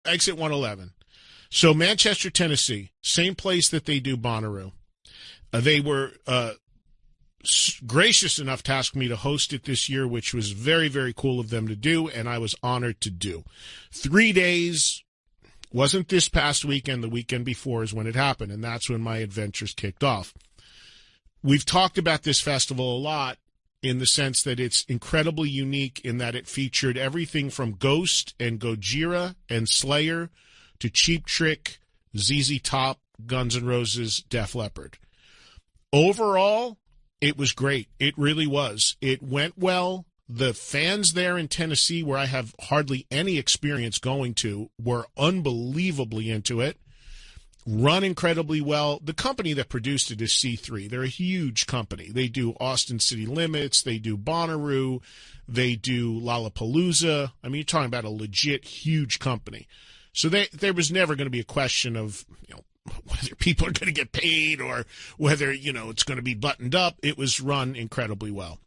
exit 111. So Manchester, Tennessee, same place that they do Bonnaroo. They were gracious enough to ask me to host it this year, which was very, very cool of them to do, and I was honored to do. 3 days, wasn't this past weekend, the weekend before is when it happened, and that's when my adventures kicked off. We've talked about this festival a lot in the sense that it's incredibly unique in that it featured everything from Ghost and Gojira and Slayer to Cheap Trick, ZZ Top, Guns N' Roses, Def Leppard. Overall, it was great. It really was. It went well. The fans there in Tennessee, where I have hardly any experience going to, were unbelievably into it. Run incredibly well. The company that produced it is C3. They're a huge company. They do Austin City Limits. They do Bonnaroo. They do Lollapalooza. I mean, you're talking about a legit huge company. So there was never going to be a question of, whether people are going to get paid or whether, it's going to be buttoned up. It was run incredibly well.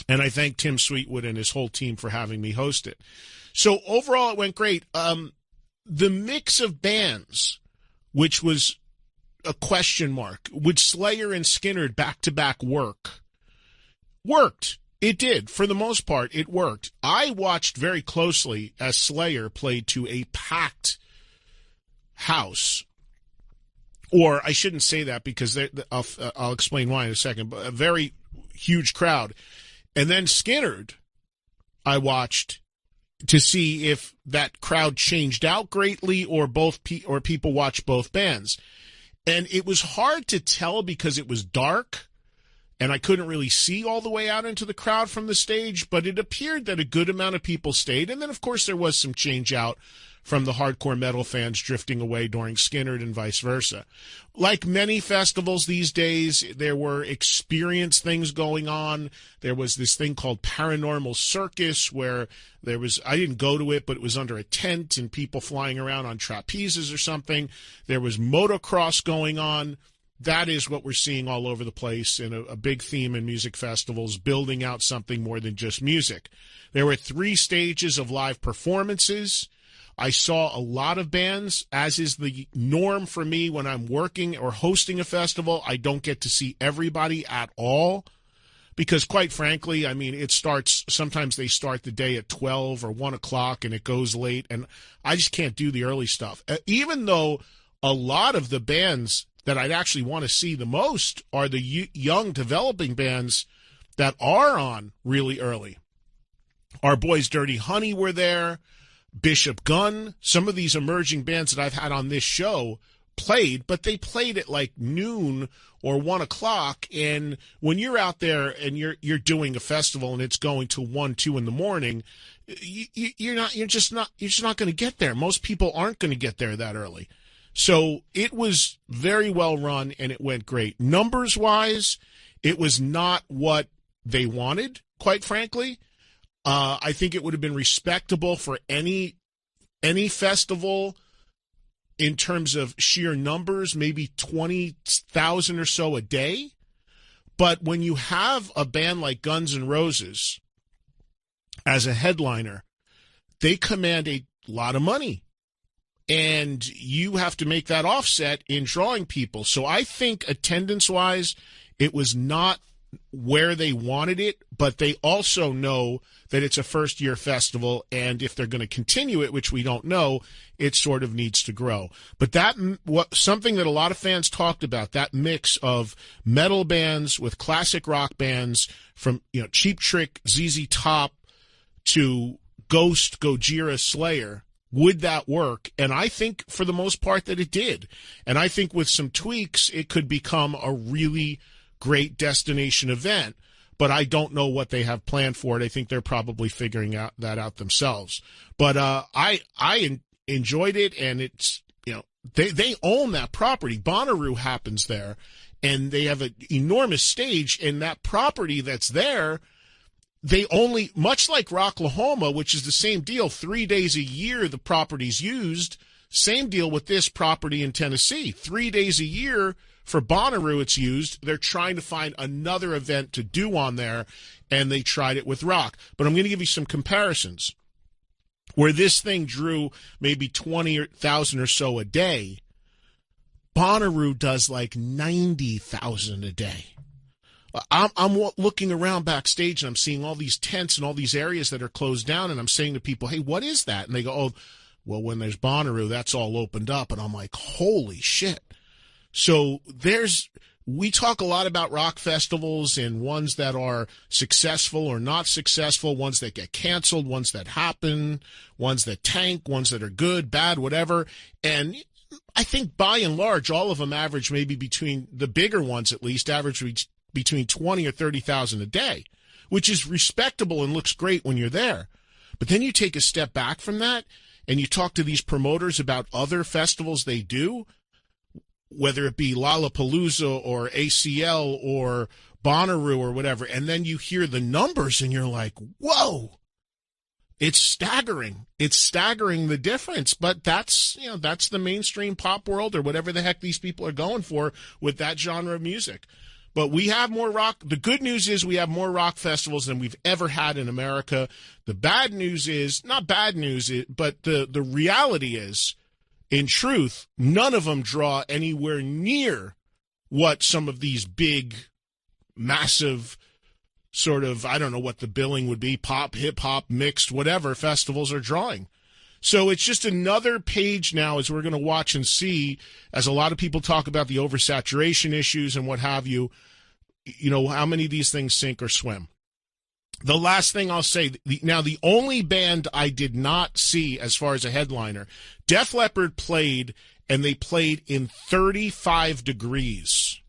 And I thank Tim Sweetwood and his whole team for having me host it. So overall, it went great. The mix of bands, which was a question mark, would Slayer and Skynyrd back-to-back work? Worked. It did. For the most part, it worked. I watched very closely as Slayer played to a packed house. Or I shouldn't say that because I'll explain why in a second, but a very huge crowd. And then Skynyrd, I watched to see if that crowd changed out greatly or people watched both bands. And it was hard to tell because it was dark and I couldn't really see all the way out into the crowd from the stage, but it appeared that a good amount of people stayed. And then, of course, there was some change out from the hardcore metal fans drifting away during Skynyrd and vice versa. Like many festivals these days, there were experience things going on. There was this thing called Paranormal Circus where I didn't go to it, but it was under a tent and people flying around on trapezes or something. There was motocross going on. That is what we're seeing all over the place in a big theme in music festivals, building out something more than just music. There were 3 stages of live performances. I saw a lot of bands, as is the norm for me when I'm working or hosting a festival. I don't get to see everybody at all because, quite frankly, I mean, sometimes they start the day at 12 or 1 o'clock and it goes late, and I just can't do the early stuff. Even though a lot of the bands that I'd actually want to see the most are the young developing bands that are on really early. Our boys Dirty Honey were there. Bishop Gunn, some of these emerging bands that I've had on this show played, but they played at like noon or 1 o'clock. And when you're out there and you're doing a festival and it's going to 1, 2 in the morning, you're just not going to get there. Most people aren't going to get there that early. So it was very well run and it went great. Numbers wise, it was not what they wanted, quite frankly. I think it would have been respectable for any festival in terms of sheer numbers, maybe 20,000 or so a day. But when you have a band like Guns N' Roses as a headliner, they command a lot of money. And you have to make that offset in drawing people. So I think attendance-wise, it was not where they wanted it, but they also know that it's a first-year festival, and if they're going to continue it, which we don't know, it sort of needs to grow. But something that a lot of fans talked about, that mix of metal bands with classic rock bands, from Cheap Trick, ZZ Top to Ghost, Gojira, Slayer. Would that work? And I think for the most part that it did. And I think with some tweaks, it could become a really great destination event, but I don't know what they have planned for it. I think they're probably figuring that out themselves. But I enjoyed it, and it's they own that property. Bonnaroo happens there, and they have an enormous stage, and that property that's there, they only, much like Rocklahoma, which is the same deal, 3 days a year the property's used. Same deal with this property in Tennessee. 3 days a year for Bonnaroo it's used. They're trying to find another event to do on there, and they tried it with rock. But I'm going to give you some comparisons. where this thing drew maybe 20,000 or so a day, Bonnaroo does like 90,000 a day. I'm looking around backstage and I'm seeing all these tents and all these areas that are closed down, and I'm saying to people, hey, what is that? And they go, oh, well, when there's Bonnaroo, that's all opened up. And I'm like, holy shit. So we talk a lot about rock festivals and ones that are successful or not successful, ones that get canceled, ones that happen, ones that tank, ones that are good, bad, whatever. And I think by and large, all of them average maybe between, the bigger ones at least, average between 20 or 30,000 a day, which is respectable and looks great when you're there. But then you take a step back from that and you talk to these promoters about other festivals they do, whether it be Lollapalooza or ACL or Bonnaroo or whatever, and then you hear the numbers and you're like, whoa, it's staggering. It's staggering, the difference. But that's the mainstream pop world or whatever the heck these people are going for with that genre of music. But we have more rock. The good news is we have more rock festivals than we've ever had in America. The bad news is, not bad news, but the reality is, in truth, none of them draw anywhere near what some of these big, massive, sort of, I don't know what the billing would be, pop, hip-hop, mixed, whatever, festivals are drawing. So it's just another page now as we're going to watch and see, as a lot of people talk about the oversaturation issues and what have you, how many of these things sink or swim. The last thing I'll say, the only band I did not see as far as a headliner, Def Leppard played, and they played in 35 degrees.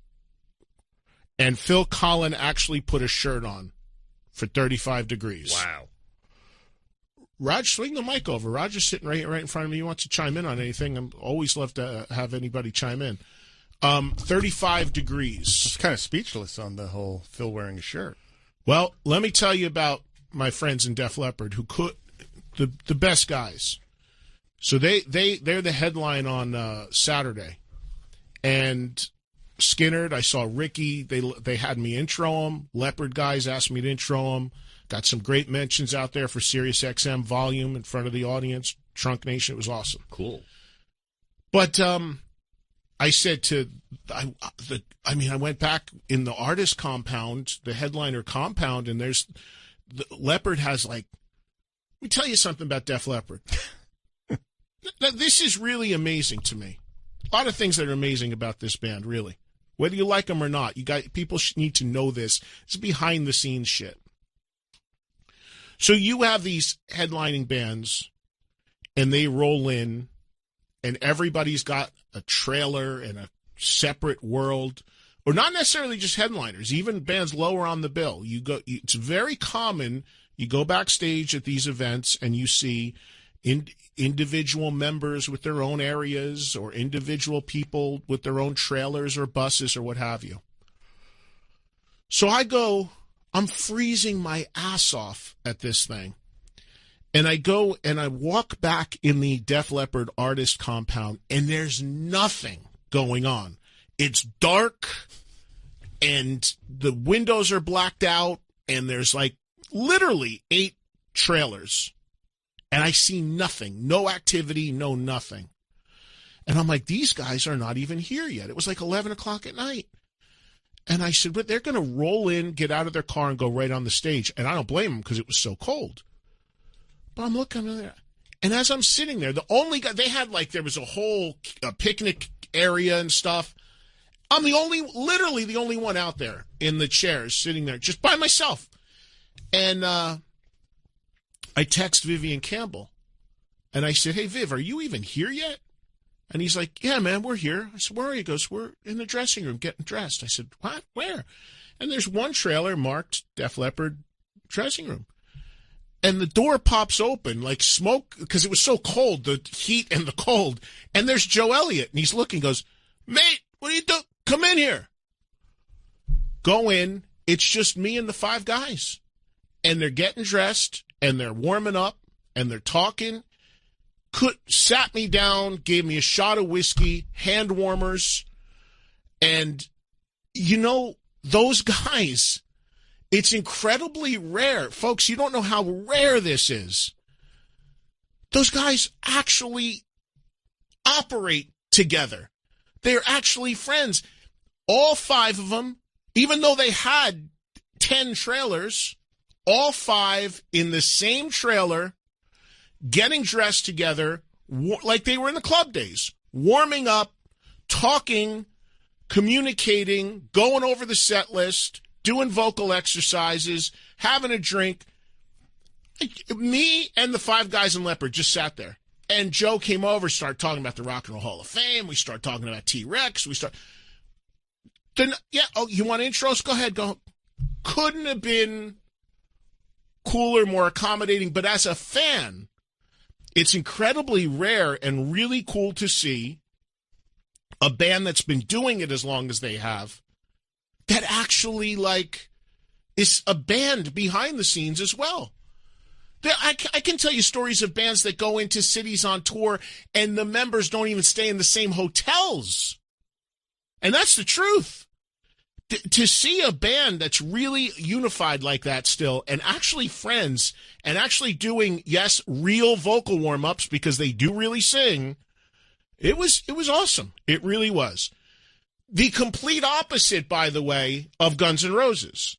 And Phil Collin actually put a shirt on for 35 degrees. Wow. Raj, swing the mic over. Raj is sitting right in front of me. He wants to chime in on anything. I'm always love to have anybody chime in. 35 degrees. It's kind of speechless on the whole Phil wearing a shirt. Well, let me tell you about my friends in Def Leppard who could the best guys. So they're the headline on Saturday, and Skinnerd, I saw Ricky. They had me intro him. Leppard guys asked me to intro him. Got some great mentions out there for Sirius XM Volume in front of the audience. Trunk Nation, it was awesome. Cool. But I said I went back in the artist compound, the headliner compound, and Leppard has let me tell you something about Def Leppard. This is really amazing to me. A lot of things that are amazing about this band, really. Whether you like them or not, people need to know this. It's behind the scenes shit. So you have these headlining bands, and they roll in, and everybody's got a trailer and a separate world, or not necessarily just headliners, even bands lower on the bill. It's very common. You go backstage at these events, and you see individual members with their own areas, or individual people with their own trailers or buses or what have you. So I'm freezing my ass off at this thing. And I go and I walk back in the Def Leppard artist compound, and there's nothing going on. It's dark, and the windows are blacked out, and there's literally 8 trailers. And I see nothing, no activity, no nothing. And I'm like, these guys are not even here yet. It was 11 o'clock at night. And I said, but they're going to roll in, get out of their car, and go right on the stage. And I don't blame them because it was so cold. But I'm looking there. And as I'm sitting there, the only guy, they had there was a whole picnic area and stuff. I'm literally the only one out there in the chairs sitting there just by myself. And I text Vivian Campbell. And I said, hey, Viv, are you even here yet? And he's like, yeah, man, we're here. I said, where are you? He goes, we're in the dressing room getting dressed. I said, what? Where? And there's one trailer marked Def Leppard dressing room. And the door pops open like smoke because it was so cold, the heat and the cold. And there's Joe Elliott. And he's looking, goes, mate, what are you doing? Come in here. Go in. It's just me and the 5 guys. And they're getting dressed, and they're warming up, and they're talking. Sat me down, gave me a shot of whiskey, hand warmers. And, those guys, it's incredibly rare. Folks, you don't know how rare this is. Those guys actually operate together. They're actually friends. All 5 of them, even though they had 10 trailers, all 5 in the same trailer, getting dressed together like they were in the club days, warming up, talking, communicating, going over the set list, doing vocal exercises, having a drink. Me and the 5 guys in Leppard just sat there. And Joe came over, started talking about the Rock and Roll Hall of Fame. We started talking about T-Rex. You want intros? Go ahead. Go. Couldn't have been cooler, more accommodating. But as a fan, it's incredibly rare and really cool to see a band that's been doing it as long as they have that actually, is a band behind the scenes as well. I can tell you stories of bands that go into cities on tour and the members don't even stay in the same hotels. And that's the truth. To see a band that's really unified like that still and actually friends and actually doing, yes, real vocal warm-ups because they do really sing, it was awesome. It really was. The complete opposite, by the way, of Guns N' Roses,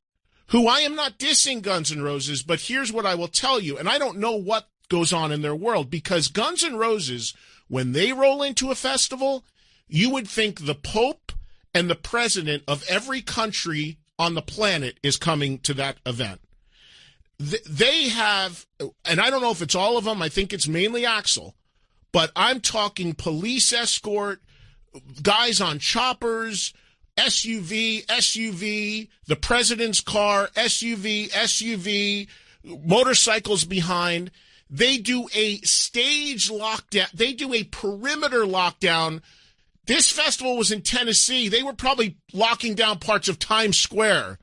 who I am not dissing Guns N' Roses, but here's what I will tell you, and I don't know what goes on in their world, because Guns N' Roses, when they roll into a festival, you would think the Pope and the president of every country on the planet is coming to that event. They have, and I don't know if it's all of them, I think it's mainly Axl, but I'm talking police escort, guys on choppers, SUV, the president's car, SUV, motorcycles behind. They do a stage lockdown. They do a perimeter lockdown. This festival was in Tennessee. They were probably locking down parts of Times Square.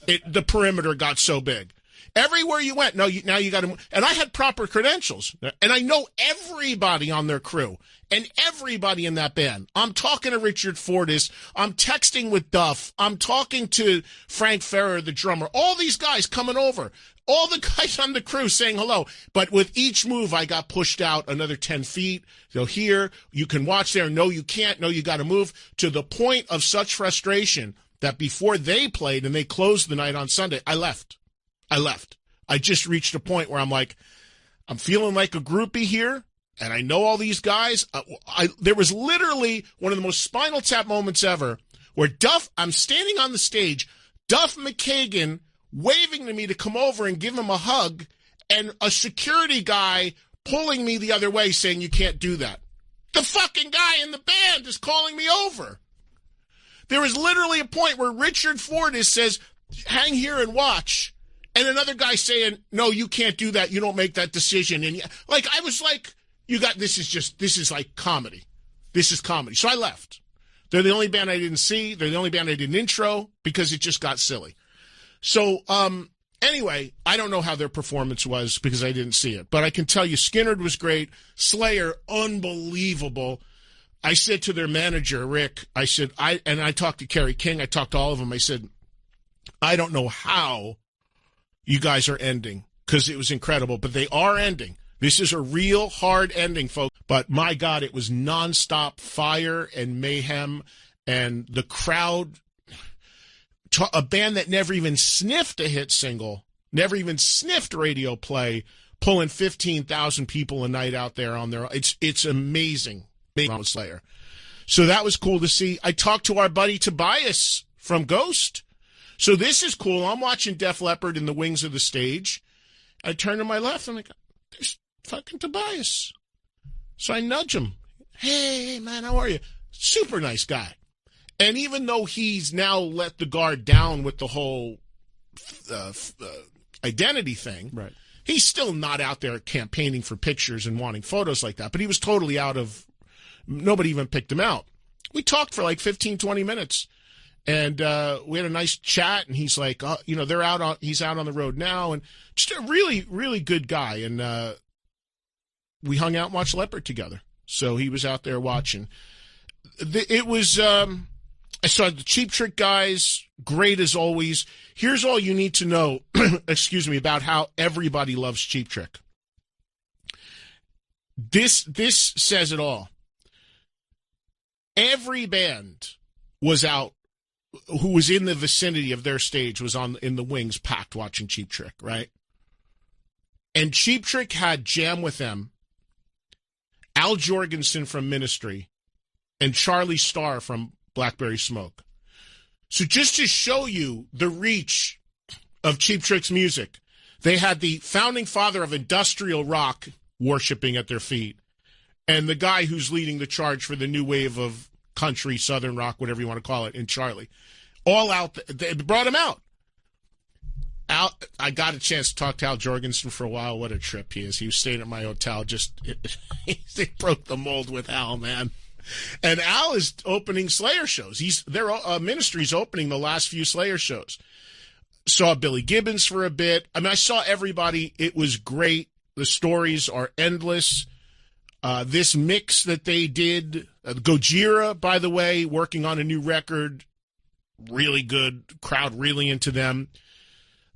The perimeter got so big. Everywhere you went, now you got to. And I had proper credentials, and I know everybody on their crew and everybody in that band. I'm talking to Richard Fortas. I'm texting with Duff. I'm talking to Frank Ferrer, the drummer. All these guys coming over. All the guys on the crew saying hello. But with each move, I got pushed out another 10 feet. So here, you can watch there. No, you can't. No, you got to move. To the point of such frustration that before they played and they closed the night on Sunday, I left. I just reached a point where I'm like, I'm feeling like a groupie here, and I know all these guys. There was literally one of the most Spinal Tap moments ever where I'm standing on the stage, Duff McKagan waving to me to come over and give him a hug, and a security guy pulling me the other way saying, you can't do that. The fucking guy in the band is calling me over. There is literally a point where Richard Fortas says, hang here and watch. And another guy saying, no, you can't do that. You don't make that decision. And I was like, this is like comedy. This is comedy. So I left. They're the only band I didn't see. They're the only band I didn't intro because it just got silly. So, anyway, I don't know how their performance was because I didn't see it. But I can tell you Skynyrd was great. Slayer, unbelievable. I said to their manager, Rick, I talked to Kerry King. I talked to all of them. I said, I don't know how you guys are ending, because it was incredible, but they are ending. This is a real hard ending, folks. But my God, it was nonstop fire and mayhem, and the crowd, a band that never even sniffed a hit single, never even sniffed radio play, pulling 15,000 people a night out there on their. It's amazing. Slayer. So that was cool to see. I talked to our buddy Tobias from Ghost. So this is cool. I'm watching Def Leppard in the wings of the stage. I turn to my left. I'm like, there's fucking Tobias. So I nudge him. Hey, man, how are you? Super nice guy. And even though he's now let the guard down with the whole identity thing, right, he's still not out there campaigning for pictures and wanting photos like that. But he was totally out of, nobody even picked him out. We talked for like 15, 20 minutes. And we had a nice chat, and he's like, he's out on the road now, and just a really, really good guy. And we hung out and watched Leppard together. So he was out there watching. It was, I saw the Cheap Trick guys, great as always. Here's all you need to know, excuse me, about how everybody loves Cheap Trick. This says it all. Every band was out who was in the vicinity of their stage was in the wings, packed, watching Cheap Trick, right? And Cheap Trick had Jam with Them, Al Jorgensen from Ministry, and Charlie Starr from Blackberry Smoke. So just to show you the reach of Cheap Trick's music, they had the founding father of industrial rock worshiping at their feet, and the guy who's leading the charge for the new wave of country, southern rock, whatever you want to call it, in Charlie. All out. They brought him out. I got a chance to talk to Al Jorgensen for a while. What a trip he is. He was staying at my hotel. They broke the mold with Al, man. And Al is opening Slayer shows. Their ministry's opening the last few Slayer shows. Saw Billy Gibbons for a bit. I mean, I saw everybody. It was great. The stories are endless. This mix that they did, Gojira, by the way, working on a new record, really good. Crowd really into them.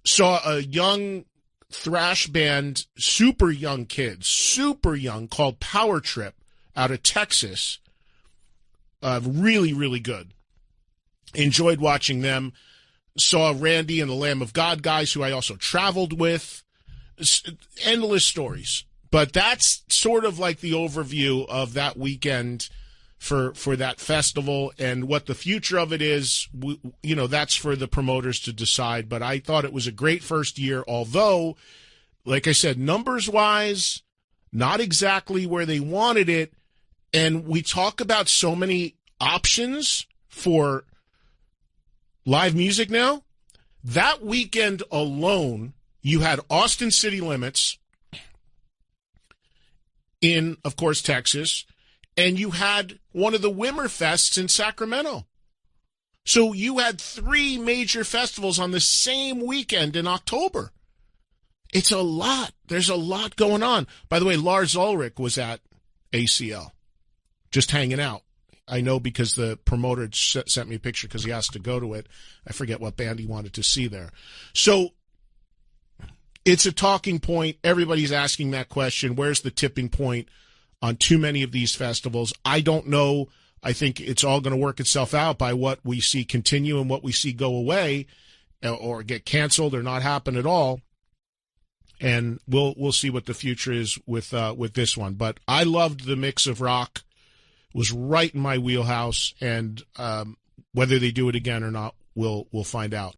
Saw a young thrash band, super young kids, super young, called Power Trip out of Texas. Really, really good. Enjoyed watching them. Saw Randy and the Lamb of God guys, who I also traveled with. Endless stories. But that's sort of like the overview of that weekend for that festival, and what the future of it is, that's for the promoters to decide. But I thought it was a great first year, although, like I said, numbers-wise, not exactly where they wanted it. And we talk about so many options for live music now. That weekend alone, you had Austin City Limits in, of course, Texas, and you had one of the Wimmerfests in Sacramento. So you had 3 major festivals on the same weekend in October. It's a lot. There's a lot going on. By the way, Lars Ulrich was at ACL, just hanging out. I know because the promoter sent me a picture because he asked to go to it. I forget what band he wanted to see there. So it's a talking point. Everybody's asking that question. Where's the tipping point on too many of these festivals? I don't know. I think it's all going to work itself out by what we see continue and what we see go away or get canceled or not happen at all. And we'll see what the future is with this one. But I loved the mix of rock. It was right in my wheelhouse, and whether they do it again or not, we'll find out.